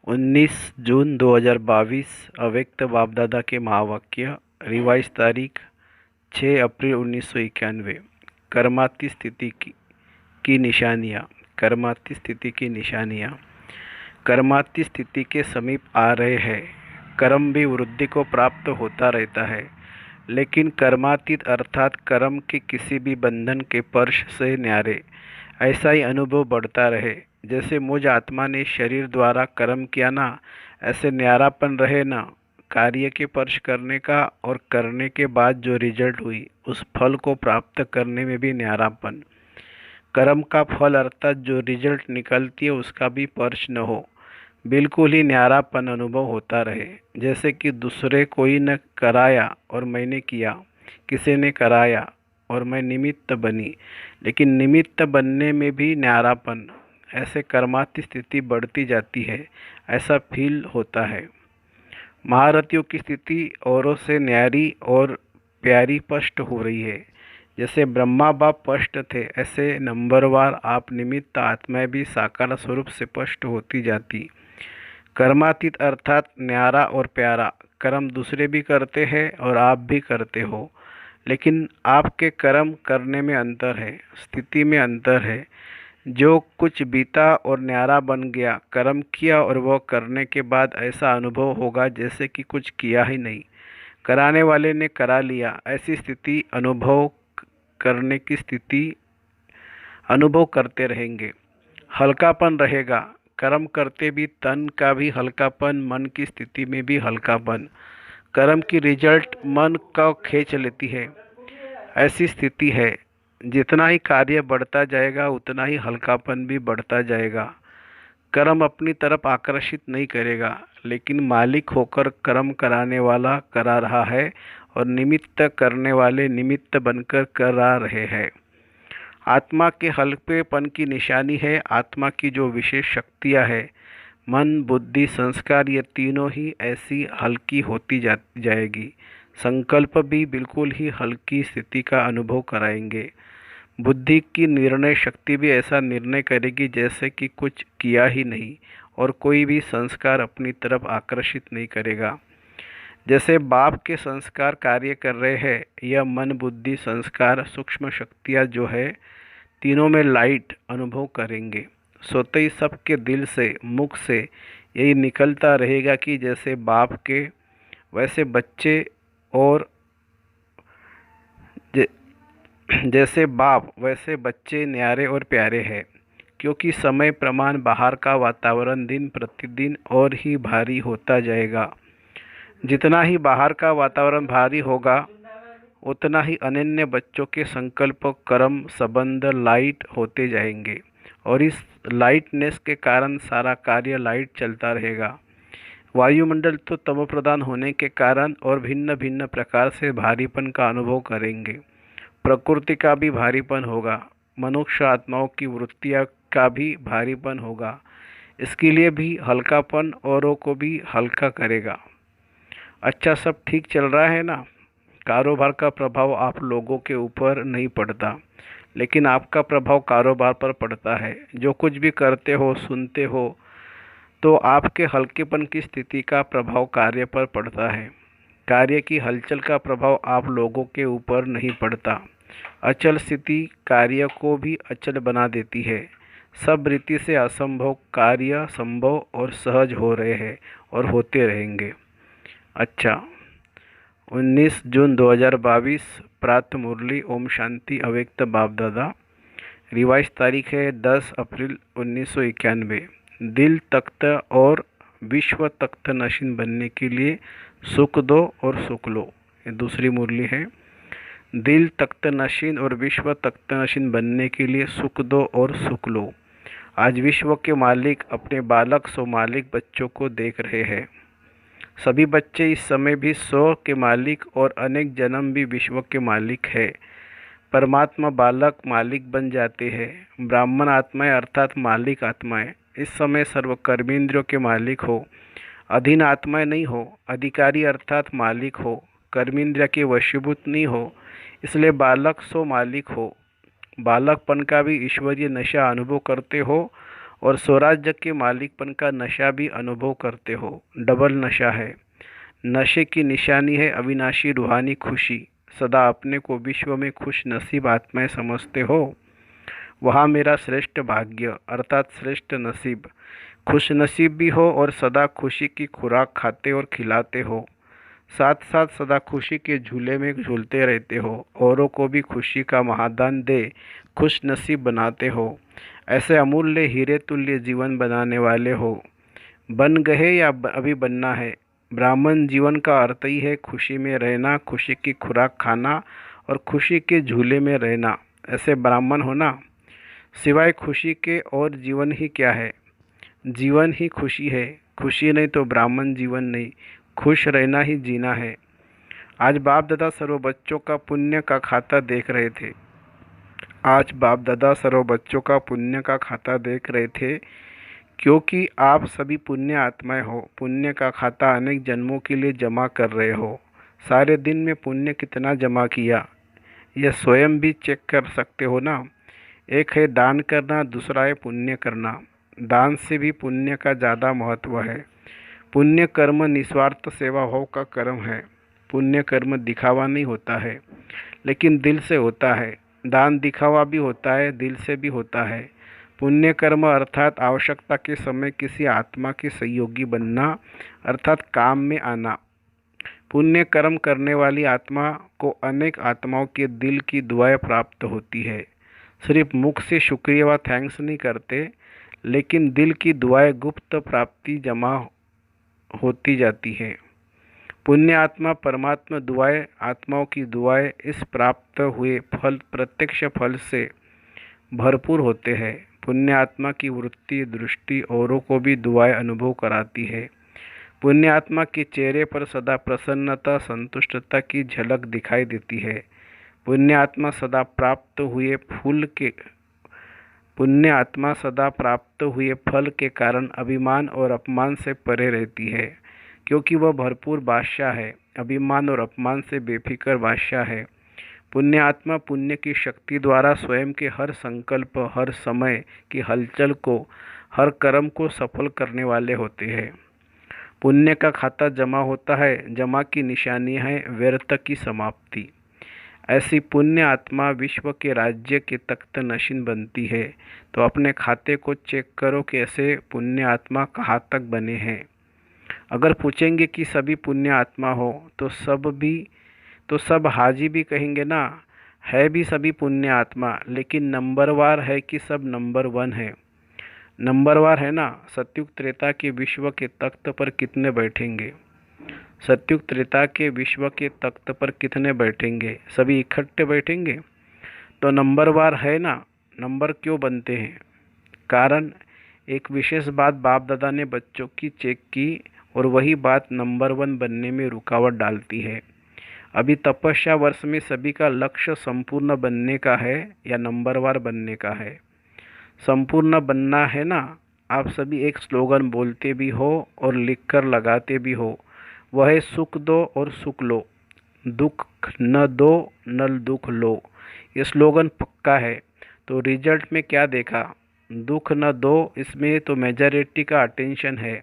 19 जून 2022 अव्यक्त बाप-दादा के महावाक्य। रिवाइज तारीख 6 अप्रैल 1991। कर्माती स्थिति की निशानियाँ। कर्माती स्थिति की निशानियाँ। कर्माती स्थिति के समीप आ रहे हैं। कर्म भी वृद्धि को प्राप्त होता रहता है, लेकिन कर्मातीत अर्थात कर्म के किसी भी बंधन के स्पर्श से न्यारे ऐसा ही अनुभव बढ़ता रहे। जैसे मुझ आत्मा ने शरीर द्वारा कर्म किया ना, ऐसे न्यारापन रहे ना कार्य के स्पर्श करने का, और करने के बाद जो रिजल्ट हुई उस फल को प्राप्त करने में भी न्यारापन। कर्म का फल अर्थात जो रिजल्ट निकलती है उसका भी स्पर्श न हो, बिल्कुल ही न्यारापन अनुभव होता रहे। जैसे कि दूसरे कोई न कराया और मैंने किया, किसी ने कराया और मैं निमित्त बनी, लेकिन निमित्त बनने में भी न्यारापन। ऐसे कर्माती स्थिति बढ़ती जाती है, ऐसा फील होता है। महारथियों की स्थिति औरों से न्यारी और प्यारी स्पष्ट हो रही है। जैसे ब्रह्मा बाप स्पष्ट थे, ऐसे नंबरवार आप निमित्त आत्माएं भी साकार स्वरूप से स्पष्ट होती जाती। कर्मातीत अर्थात न्यारा और प्यारा। कर्म दूसरे भी करते हैं और आप भी करते हो, लेकिन आपके कर्म करने में अंतर है, स्थिति में अंतर है। जो कुछ बीता और न्यारा बन गया, कर्म किया और वह करने के बाद ऐसा अनुभव होगा जैसे कि कुछ किया ही नहीं, कराने वाले ने करा लिया। ऐसी स्थिति अनुभव करने की स्थिति अनुभव करते रहेंगे। हल्कापन रहेगा। कर्म करते भी तन का भी हल्कापन, मन की स्थिति में भी हल्कापन। कर्म की रिजल्ट मन को खींच लेती है, ऐसी स्थिति है। जितना ही कार्य बढ़ता जाएगा उतना ही हल्कापन भी बढ़ता जाएगा। कर्म अपनी तरफ आकर्षित नहीं करेगा, लेकिन मालिक होकर कर्म कराने वाला करा रहा है और निमित्त करने वाले निमित्त बनकर करा रहे हैं। आत्मा के हल्केपन की निशानी है आत्मा की जो विशेष शक्तियाँ है, मन बुद्धि संस्कार, ये तीनों ही ऐसी हल्की होती जाएगी। संकल्प भी बिल्कुल ही हल्की स्थिति का अनुभव कराएंगे। बुद्धि की निर्णय शक्ति भी ऐसा निर्णय करेगी जैसे कि कुछ किया ही नहीं, और कोई भी संस्कार अपनी तरफ आकर्षित नहीं करेगा। जैसे बाप के संस्कार कार्य कर रहे हैं, यह मन बुद्धि संस्कार सूक्ष्म शक्तियाँ जो है, तीनों में लाइट अनुभव करेंगे। स्वतः ही सबके दिल से मुख से यही निकलता रहेगा कि जैसे बाप के वैसे बच्चे, और जैसे बाप वैसे बच्चे न्यारे और प्यारे हैं। क्योंकि समय प्रमाण बाहर का वातावरण दिन प्रतिदिन और ही भारी होता जाएगा। जितना ही बाहर का वातावरण भारी होगा, उतना ही अनन्य बच्चों के संकल्प कर्म संबंध लाइट होते जाएंगे, और इस लाइटनेस के कारण सारा कार्य लाइट चलता रहेगा। वायुमंडल तो तमो प्रधान होने के कारण और भिन्न भिन्न प्रकार से भारीपन का अनुभव करेंगे। प्रकृति का भी भारीपन होगा, मनुष्य आत्माओं की वृत्तियाँ का भी भारीपन होगा। इसके लिए भी हल्कापन औरों को भी हल्का करेगा। अच्छा, सब ठीक चल रहा है ना? कारोबार का प्रभाव आप लोगों के ऊपर नहीं पड़ता, लेकिन आपका प्रभाव कारोबार पर पड़ता है। जो कुछ भी करते हो सुनते हो, तो आपके हल्केपन की स्थिति का प्रभाव कार्य पर पड़ता है। कार्य की हलचल का प्रभाव आप लोगों के ऊपर नहीं पड़ता। अचल स्थिति कार्य को भी अचल बना देती है। सब रीति से असंभव कार्य संभव और सहज हो रहे हैं और होते रहेंगे। अच्छा, 19 जून 2022 प्रातः मुरली। ओम शांति। अव्यक्त बाप दादा। रिवाइज तारीख है 10 अप्रैल 1991। दिल तख्त और विश्व तख्त नशीन बनने के लिए सुख दो और सुख लो। ये दूसरी मुरली है। दिल तख्त नशीन और विश्व तख्त नशीन बनने के लिए सुख दो और सुख लो। आज विश्व के मालिक अपने बालक सो मालिक बच्चों को देख रहे हैं। सभी बच्चे इस समय भी 100 के मालिक और अनेक जन्म भी विश्व के मालिक है। परमात्मा बालक मालिक बन जाते हैं। ब्राह्मण आत्माएं अर्थात मालिक आत्माएं इस समय सर्व कर्मेंद्रियों के मालिक हो। अधीन आत्माएं नहीं हो। अधिकारी अर्थात मालिक हो। कर्मेंद्रिय के वशीभूत नहीं हो, इसलिए बालक सो मालिक हो। बालकपन का भी ईश्वरीय नशा अनुभव करते हो और स्वराज्य के मालिकपन का नशा भी अनुभव करते हो। डबल नशा है। नशे की निशानी है अविनाशी रूहानी खुशी। सदा अपने को विश्व में खुश नसीब आत्माएं समझते हो। वहाँ मेरा श्रेष्ठ भाग्य अर्थात श्रेष्ठ नसीब। खुश नसीब भी हो और सदा खुशी की खुराक खाते और खिलाते हो। साथ साथ सदा खुशी के झूले में झूलते रहते हो। औरों को भी खुशी का महादान दे खुश नसीब बनाते हो। ऐसे अमूल्य हीरे तुल्य जीवन बनाने वाले हो। बन गए या अभी बनना है। ब्राह्मण जीवन का अर्थ ही है खुशी में रहना, खुशी की खुराक खाना और खुशी के झूले में रहना। ऐसे ब्राह्मण होना। सिवाय खुशी के और जीवन ही क्या है। जीवन ही खुशी है। खुशी नहीं तो ब्राह्मण जीवन नहीं। खुश रहना ही जीना है। आज बाप दादा सर्व बच्चों का पुण्य का खाता देख रहे थे। आज बाप दादा सर्व बच्चों का पुण्य का खाता देख रहे थे, क्योंकि आप सभी पुण्य आत्माएं हो। पुण्य का खाता अनेक जन्मों के लिए जमा कर रहे हो। सारे दिन में पुण्य कितना जमा किया, यह स्वयं भी चेक कर सकते हो ना। एक है दान करना, दूसरा है पुण्य करना। दान से भी पुण्य का ज़्यादा महत्व है। पुण्य कर्म निस्वार्थ सेवा भाव का कर्म है। पुण्य कर्म दिखावा नहीं होता है, लेकिन दिल से होता है। दान दिखावा भी होता है, दिल से भी होता है। पुण्य कर्म अर्थात आवश्यकता के समय किसी आत्मा के सहयोगी बनना, अर्थात काम में आना। पुण्य कर्म करने वाली आत्मा को अनेक आत्माओं के दिल की दुआएं प्राप्त होती है। सिर्फ मुख से शुक्रिया व थैंक्स नहीं करते, लेकिन दिल की दुआएं गुप्त प्राप्ति जमा होती जाती है। पुण्य आत्मा परमात्मा दुआएं, आत्माओं की दुआएं इस प्राप्त हुए फल प्रत्यक्ष फल से भरपूर होते हैं। पुण्य आत्मा की वृत्ति दृष्टि औरों को भी दुआएं अनुभव कराती है। पुण्य आत्मा के चेहरे पर सदा प्रसन्नता संतुष्टता की झलक दिखाई देती है। पुण्य आत्मा सदा प्राप्त हुए फल के कारण अभिमान और अपमान से परे रहती है, क्योंकि वह भरपूर बादशाह है। अभिमान और अपमान से बेफिक्र बादशाह है। पुण्य आत्मा पुण्य की शक्ति द्वारा स्वयं के हर संकल्प, हर समय की हलचल को, हर कर्म को सफल करने वाले होते हैं। पुण्य का खाता जमा होता है। जमा की निशानी है व्यर्थ की समाप्ति। ऐसी पुण्य आत्मा विश्व के राज्य के तख्त नशीन बनती है। तो अपने खाते को चेक करो कि ऐसे पुण्य आत्मा कहाँ तक बने हैं। अगर पूछेंगे कि सभी पुण्य आत्मा हो तो सब हाजी भी कहेंगे ना, है भी सभी पुण्य आत्मा, लेकिन नंबरवार है कि सब नंबर 1 है। नंबरवार है ना। सतयुग त्रेता के विश्व के तख्त पर कितने बैठेंगे। सतयुग त्रेता के विश्व के तख्त पर कितने बैठेंगे। सभी इकट्ठे बैठेंगे। तो नंबरवार है ना। नंबर क्यों बनते हैं। कारण एक विशेष बात बाप दादा ने बच्चों की चेक की और वही बात नंबर 1 बनने में रुकावट डालती है। अभी तपस्या वर्ष में सभी का लक्ष्य संपूर्ण बनने का है या नंबरवार बनने का है। संपूर्ण बनना है ना। आप सभी एक स्लोगन बोलते भी हो और लिखकर लगाते भी हो, वह है सुख दो और सुख लो, दुख न दो न दुख लो। ये स्लोगन पक्का है। तो रिजल्ट में क्या देखा। दुख न दो, इसमें तो मेजॉरिटी का अटेंशन है।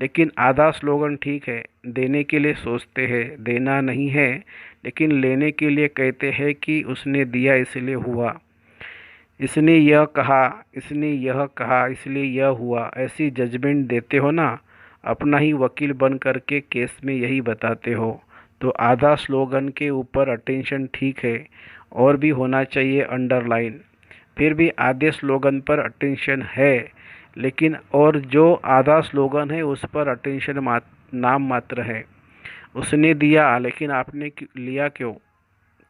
लेकिन आधा स्लोगन ठीक है। देने के लिए सोचते हैं, देना नहीं है, लेकिन लेने के लिए कहते हैं कि उसने दिया इसलिए हुआ, इसने यह कहा इसलिए यह हुआ। ऐसी जजमेंट देते हो ना। अपना ही वकील बन करके केस में यही बताते हो। तो आधा स्लोगन के ऊपर अटेंशन ठीक है, और भी होना चाहिए अंडरलाइन। फिर भी आधे स्लोगन पर अटेंशन है, लेकिन और जो आधा स्लोगन है उस पर अटेंशन नाम मात्र है। उसने दिया, लेकिन आपने लिया क्यों।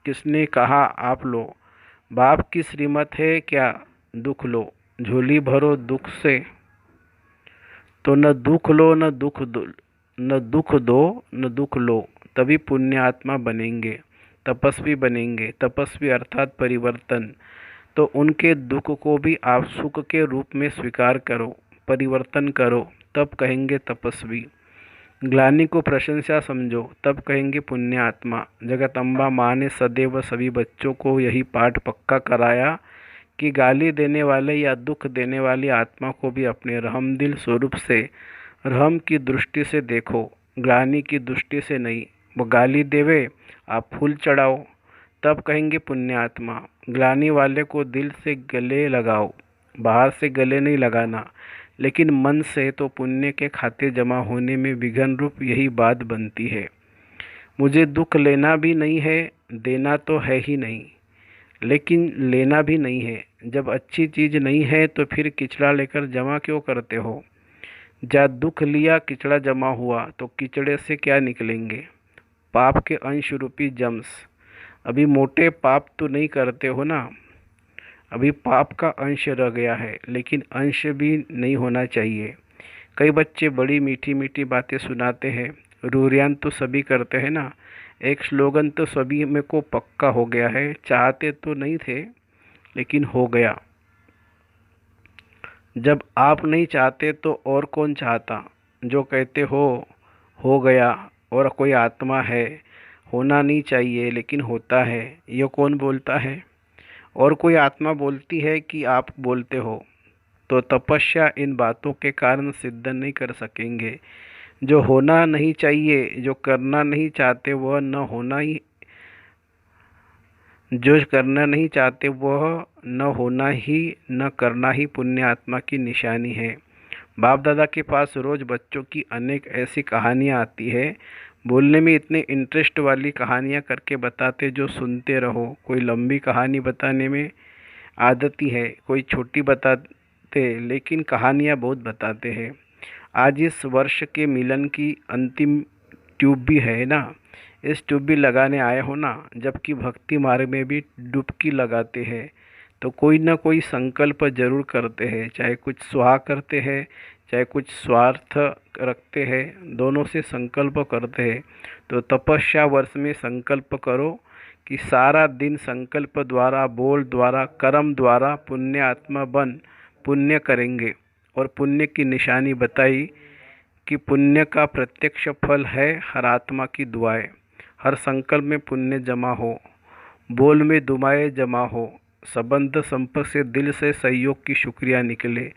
किसने कहा आप लो। बाप की श्रीमत है क्या दुख लो। झोली भरो दुख से, तो न दुख लो न दुख दो न दुख लो। तभी पुण्य आत्मा बनेंगे, तपस्वी बनेंगे। तपस्वी अर्थात परिवर्तन। तो उनके दुख को भी आप सुख के रूप में स्वीकार करो, परिवर्तन करो, तब कहेंगे तपस्वी। ग्लानि को प्रशंसा समझो, तब कहेंगे पुण्य आत्मा। जगदम्बा माँ ने सदैव सभी बच्चों को यही पाठ पक्का कराया कि गाली देने वाले या दुख देने वाली आत्मा को भी अपने रहमदिल स्वरूप से रहम की दृष्टि से देखो, ग्लानि की दृष्टि से नहीं। वो गाली देवे, आप फूल चढ़ाओ, तब कहेंगे पुण्यात्मा। ग्लानि वाले को दिल से गले लगाओ, बाहर से गले नहीं लगाना, लेकिन मन से, तो पुण्य के खाते जमा होने में विघन रूप यही बात बनती है। मुझे दुख लेना भी नहीं है, देना तो है ही नहीं, लेकिन लेना भी नहीं है। जब अच्छी चीज़ नहीं है तो फिर किचड़ा लेकर जमा क्यों करते हो? जब दुख लिया, किचड़ा जमा हुआ, तो किचड़े से क्या निकलेंगे? पाप के अंश रूपी जम्स। अभी मोटे पाप तो नहीं करते हो ना, अभी पाप का अंश रह गया है, लेकिन अंश भी नहीं होना चाहिए। कई बच्चे बड़ी मीठी मीठी बातें सुनाते हैं, रूरियान तो सभी करते हैं ना। एक स्लोगन तो सभी में को पक्का हो गया है, चाहते तो नहीं थे लेकिन हो गया। जब आप नहीं चाहते तो और कौन चाहता? जो कहते हो गया, और कोई आत्मा है, होना नहीं चाहिए लेकिन होता है, ये कौन बोलता है? और कोई आत्मा बोलती है कि आप बोलते हो? तो तपस्या इन बातों के कारण सिद्ध नहीं कर सकेंगे। जो होना नहीं चाहिए, जो करना नहीं चाहते, वह न होना ही, जो करना नहीं चाहते वह न होना ही, न करना ही पुण्य आत्मा की निशानी है। बाप दादा के पास रोज बच्चों की अनेक ऐसी कहानियाँ आती है। बोलने में इतने इंटरेस्ट वाली कहानियाँ करके बताते जो सुनते रहो। कोई लंबी कहानी बताने में आदती है, कोई छोटी बताते, लेकिन कहानियाँ बहुत बताते हैं। आज इस वर्ष के मिलन की अंतिम ट्यूब भी है ना, इस ट्यूब लगाने आए हो ना। जबकि भक्ति मार्ग में भी डुबकी लगाते हैं तो कोई ना कोई संकल्प जरूर करते हैं, चाहे कुछ स्वाहा करते हैं, चाहे कुछ स्वार्थ रखते हैं, दोनों से संकल्प करते हैं। तो तपस्या वर्ष में संकल्प करो कि सारा दिन संकल्प द्वारा, बोल द्वारा, कर्म द्वारा पुण्य आत्मा बन पुण्य करेंगे। और पुण्य की निशानी बताई कि पुण्य का प्रत्यक्ष फल है हर आत्मा की दुआएं। हर संकल्प में पुण्य जमा हो, बोल में दुआएं जमा हो, संबंध संपर्क से दिल से सहयोग की शुक्रिया निकले,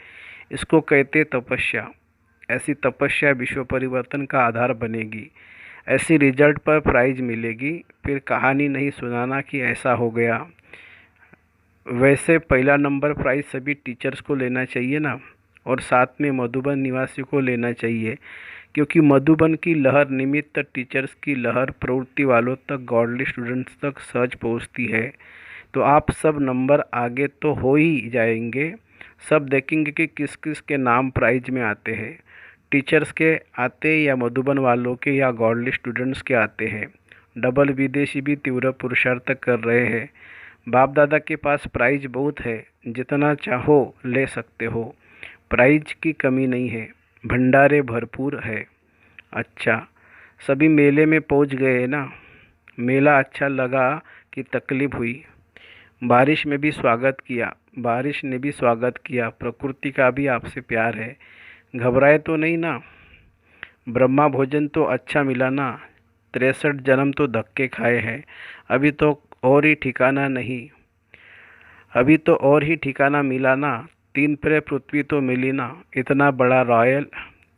इसको कहते तपस्या। ऐसी तपस्या विश्व परिवर्तन का आधार बनेगी। ऐसी रिजल्ट पर प्राइज मिलेगी। फिर कहानी नहीं सुनाना कि ऐसा हो गया। वैसे पहला नंबर प्राइज सभी टीचर्स को लेना चाहिए ना, और साथ में मधुबन निवासी को लेना चाहिए, क्योंकि मधुबन की लहर निमित्त टीचर्स की लहर प्रवृत्ति वालों तक, गॉडली स्टूडेंट्स तक सहज पहुंचती है। तो आप सब नंबर आगे तो हो ही जाएंगे। सब देखेंगे कि किस किस के नाम प्राइज में आते हैं, टीचर्स के आते या मधुबन वालों के या गॉडली स्टूडेंट्स के आते हैं। डबल विदेशी भी तीव्र पुरुषार्थ कर रहे हैं। बाप दादा के पास प्राइज बहुत है, जितना चाहो ले सकते हो, प्राइज की कमी नहीं है, भंडारे भरपूर है। अच्छा, सभी मेले में पहुंच गए ना? मेला अच्छा लगा कि तकलीफ हुई? बारिश में भी स्वागत किया, बारिश ने भी स्वागत किया, प्रकृति का भी आपसे प्यार है। घबराए तो नहीं ना? ब्रह्मा भोजन तो अच्छा मिला ना? 63 जन्म तो धक्के खाए हैं, अभी तो और ही ठिकाना नहीं, अभी तो और ही ठिकाना मिला ना? 3 पे पृथ्वी तो मिली ना? इतना बड़ा रॉयल,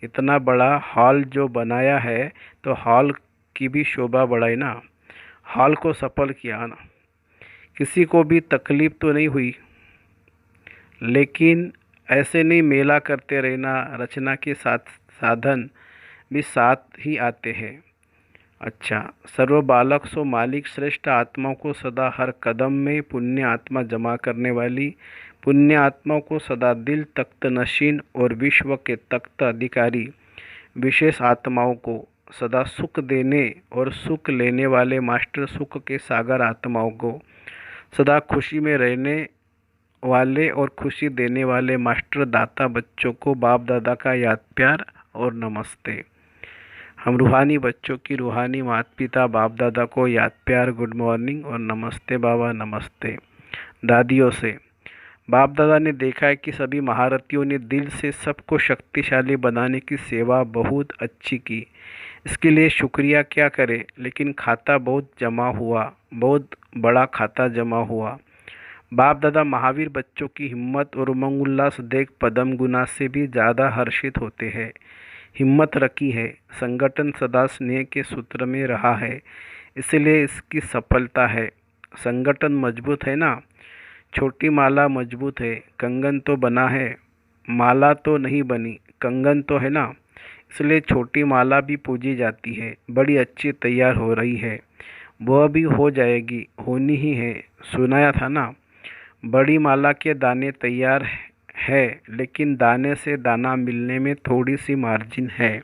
इतना बड़ा हॉल जो बनाया है, तो हॉल की भी शोभा बढ़ाई ना, हॉल को सफल किया ना। किसी को भी तकलीफ तो नहीं हुई, लेकिन ऐसे नहीं मेला करते रहना, रचना के साथ साधन भी साथ ही आते हैं। अच्छा, सर्व बालक सो मालिक श्रेष्ठ आत्माओं को सदा हर कदम में पुण्य आत्मा जमा करने वाली, पुण्य आत्माओं को सदा दिल तख्त नशीन और विश्व के तख्त अधिकारी विशेष आत्माओं को सदा सुख देने और सुख लेने वाले मास्टर सुख के सागर आत्माओं को सदा खुशी में रहने वाले और खुशी देने वाले मास्टर दाता बच्चों को बाप दादा का याद प्यार और नमस्ते। हम रूहानी बच्चों की रूहानी माता पिता बाप दादा को याद प्यार, गुड मॉर्निंग और नमस्ते बाबा, नमस्ते। दादियों से बाप दादा ने देखा है कि सभी महारथियों ने दिल से सबको शक्तिशाली बनाने की सेवा बहुत अच्छी की। इसके लिए शुक्रिया क्या करे, लेकिन खाता बहुत जमा हुआ, बहुत बड़ा खाता जमा हुआ। बाप दादा महावीर बच्चों की हिम्मत और उमंग उल्लास देख पद्म गुना से भी ज़्यादा हर्षित होते हैं। हिम्मत रखी है, संगठन सदा स्नेह के सूत्र में रहा है, इसलिए इसकी सफलता है। संगठन मजबूत है ना। छोटी माला मजबूत है, कंगन तो बना है, माला तो नहीं बनी, कंगन तो है ना। इसलिए छोटी माला भी पूजी जाती है, बड़ी अच्छी तैयार हो रही है। वह भी हो जाएगी, होनी ही है, सुनाया था ना। बड़ी माला के दाने तैयार है, लेकिन दाने से दाना मिलने में थोड़ी सी मार्जिन है।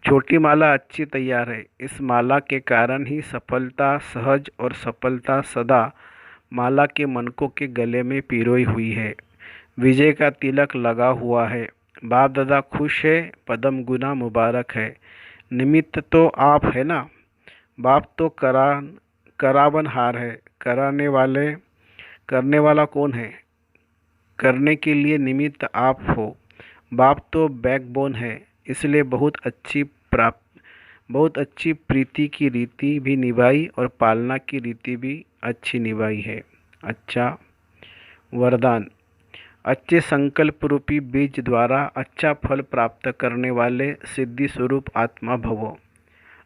छोटी माला अच्छी तैयार है, इस माला के कारण ही सफलता सहज और सफलता सदा माला के मनकों के गले में पिरोई हुई है। विजय का तिलक लगा हुआ है। बाप दादा खुश है, पद्म गुना मुबारक है। निमित्त तो आप है ना। बाप तो करावनहार है, करने वाला कौन है। करने के लिए निमित्त आप हो। बाप तो बैकबोन है, इसलिए बहुत अच्छी प्रीति की रीति भी निभाई और पालना की रीति भी अच्छी निभाई है। अच्छा वरदान। अच्छे संकल्प रूपी बीज द्वारा अच्छा फल प्राप्त करने वाले सिद्धि स्वरूप आत्मा भवो।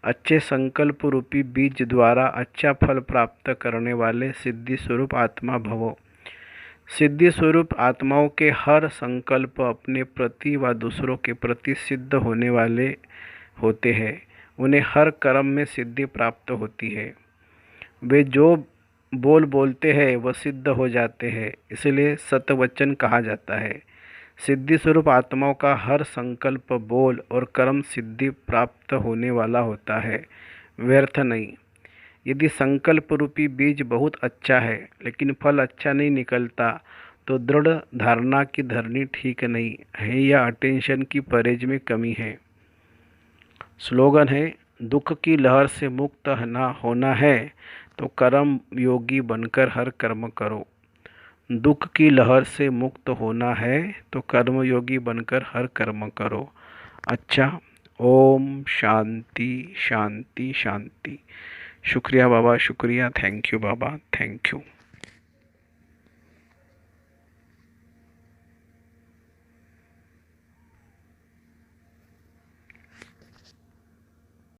अच्छे संकल्प रूपी बीज द्वारा अच्छा फल प्राप्त करने वाले सिद्धि स्वरूप आत्मा भवो। सिद्धि स्वरूप आत्माओं के हर संकल्प अपने प्रति व दूसरों के प्रति सिद्ध होने वाले होते हैं। उन्हें हर कर्म में सिद्धि प्राप्त होती है। वे जो बोलते हैं वह सिद्ध हो जाते हैं, इसलिए सतवचन कहा जाता है। सिद्धि स्वरूप आत्माओं का हर संकल्प, बोल और कर्म सिद्धि प्राप्त होने वाला होता है, व्यर्थ नहीं। यदि संकल्प रूपी बीज बहुत अच्छा है लेकिन फल अच्छा नहीं निकलता, तो दृढ़ धारणा की धरनी ठीक नहीं है या अटेंशन की परहेज में कमी है। स्लोगन है, दुख की लहर से मुक्त ना होना है तो कर्म योगी बनकर हर कर्म करो। दुख की लहर से मुक्त होना है तो कर्मयोगी बनकर हर कर्म करो। अच्छा, ओम शांति शांति शांति। शुक्रिया बाबा, शुक्रिया। Thank you Baba, thank you.